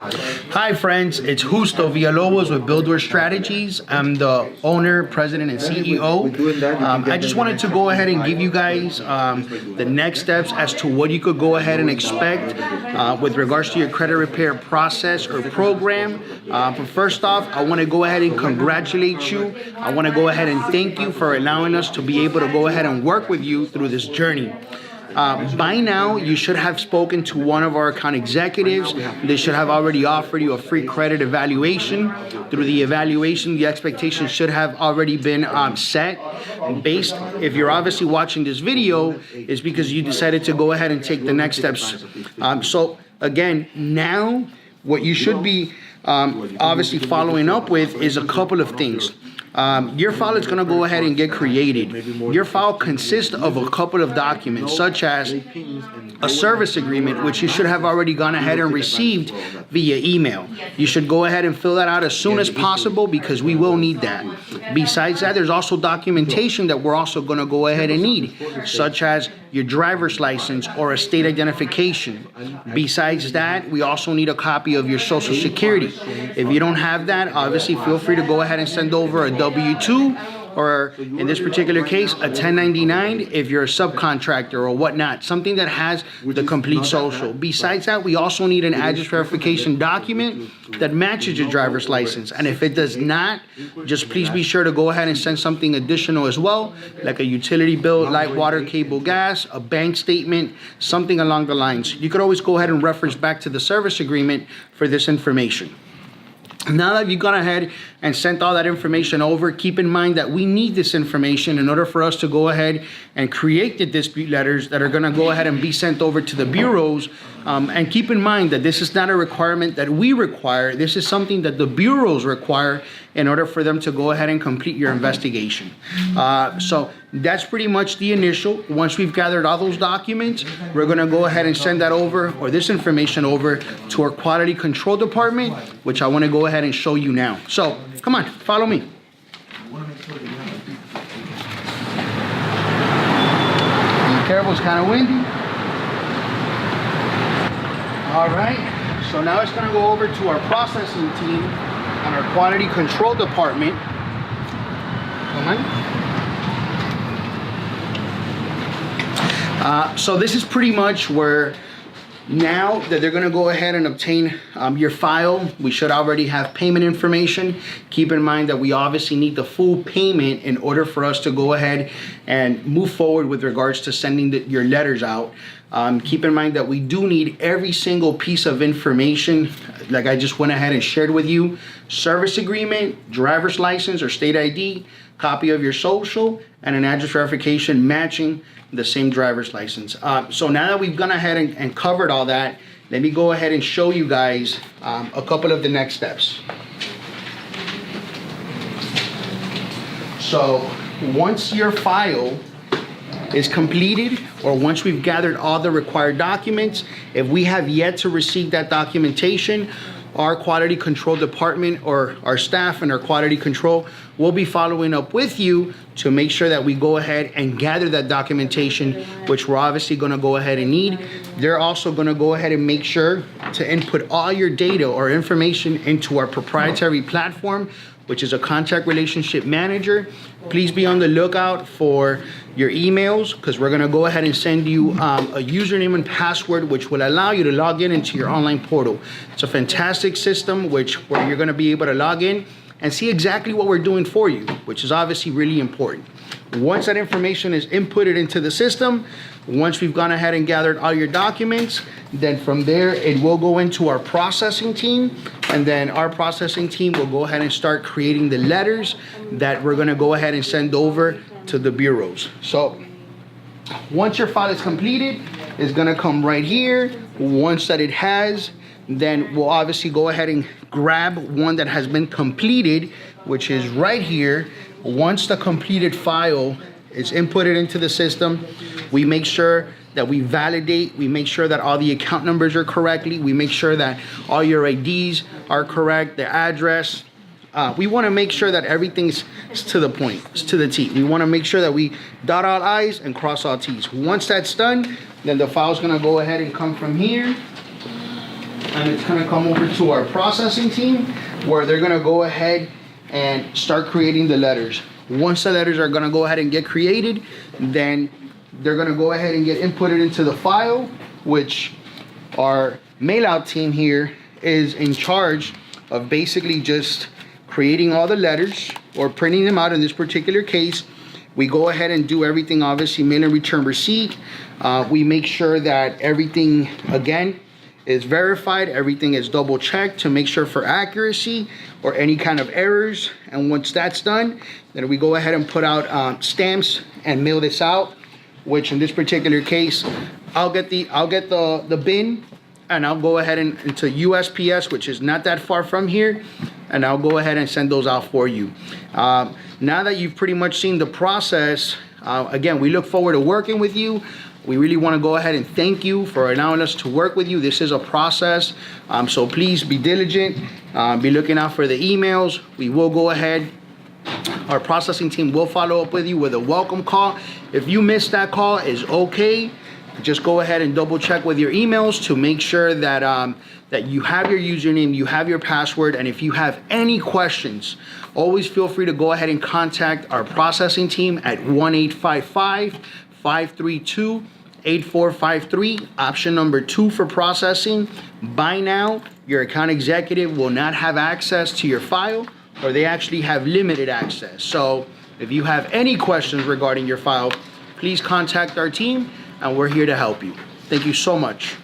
Hi friends, it's Justo Villalobos with Buildworth Strategies. I'm the owner, president, and CEO. I just wanted to go ahead and give you guys the next steps as to what you could go ahead and expect with regards to your credit repair process or program. But first off, I want to go ahead and congratulate you. I want to go ahead and thank you for allowing us to be able to go ahead and work with you through this journey. By now, you should have spoken to one of our account executives. They should have already offered you a free credit evaluation. Through the evaluation, the expectations should have already been set. Based, if you're obviously watching this video, is because you decided to go ahead and take the next steps. So again, now what you should be obviously following up with is a couple of things. Your file is going to go ahead and get created. Your file consists of a couple of documents, such as a service agreement, which you should have already gone ahead and received via email. You should go ahead and fill that out as soon as possible because we will need that. Besides that, there's also documentation that we're also going to go ahead and need, such as your driver's license or a state identification. Besides that, we also need a copy of your Social Security. If you don't have that, obviously feel free to go ahead and send over a W-2, or in this particular case, a 1099 if you're a subcontractor or whatnot, something that has the complete social. Besides that, we also need an address verification document that matches your driver's license. And if it does not, just please be sure to go ahead and send something additional as well, like a utility bill, light, water, cable, gas, a bank statement, something along the lines. You could always go ahead and reference back to the service agreement for this information. Now that you've gone ahead and sent all that information over, keep in mind that we need this information in order for us to go ahead and create the dispute letters that are going to go ahead and be sent over to the bureaus. And keep in mind that this is not a requirement that we require. This is something that the bureaus require in order for them to go ahead and complete your investigation. So that's pretty much the initial. Once we've gathered all those documents, we're going to go ahead and send that over, or this information over, to our quality control department, which I want to go ahead and show you now. So come on, follow me. Be careful, it's kind of windy. All right, so now it's going to go over to our processing team and our quality control department. Come on. So this is pretty much where, now that they're going to go ahead and obtain your file, we should already have payment information. Keep in mind that we obviously need the full payment in order for us to go ahead and move forward with regards to sending your letters out. Keep in mind that we do need every single piece of information, like I just went ahead and shared with you: service agreement, driver's license or state ID, copy of your social, and an address verification matching the same driver's license. So now that we've gone ahead and covered all that, let me go ahead and show you guys a couple of the next steps. So once your file is completed, or once we've gathered all the required documents, if we have yet to receive that documentation, our quality control department or our staff and our quality control will be following up with you to make sure that we go ahead and gather that documentation, which we're obviously going to go ahead and need. They're also going to go ahead and make sure to input all your data or information into our proprietary platform, which is a contact relationship manager. Please be on the lookout for your emails, because we're going to go ahead and send you a username and password which will allow you to log into your online portal. It's a fantastic system where you're going to be able to log in and see exactly what we're doing for you, which is obviously really important. Once that information is inputted into the system, once we've gone ahead and gathered all your documents, then from there it will go into our processing team, and then our processing team will go ahead and start creating the letters that we're going to go ahead and send over to the bureaus. So once your file is completed, it's going to come right here. Once that it has, then we'll obviously go ahead and grab one that has been completed, which is right here. Once the completed file is inputted into the system, we make sure that we validate, we make sure that all the account numbers are correctly, we make sure that all your IDs are correct, the address. We want to make sure that everything's to the point, it's to the T. We want to make sure that we dot all I's and cross all T's. Once that's done, then the file's going to go ahead and come from here. and it's gonna come over to our processing team, where they're gonna go ahead and start creating the letters. Once the letters are gonna go ahead and get created, then they're gonna go ahead and get inputted into the file, which our mail out team here is in charge of basically just creating all the letters or printing them out. In this particular case, we go ahead and do everything, obviously mail and return receipt. We make sure that everything, again, is verified, everything is double checked to make sure for accuracy or any kind of errors. And once that's done, then we go ahead and put out stamps and mail this out, which in this particular case, I'll get the bin, and I'll go ahead and into USPS, which is not that far from here, and I'll go ahead and send those out for you. Now that you've pretty much seen the process, again, we look forward to working with you. We really want to go ahead and thank you for allowing us to work with you. This is a process, so please be diligent, be looking out for the emails. We will go ahead, our processing team will follow up with you with a welcome call. If you missed that call, it's okay. Just go ahead and double check with your emails to make sure that that you have your username, you have your password, and if you have any questions, always feel free to go ahead and contact our processing team at 1-855-532-8453, option number 2 for processing. By now, your account executive will not have access to your file, or they actually have limited access. So if you have any questions regarding your file, please contact our team, and we're here to help you. Thank you so much.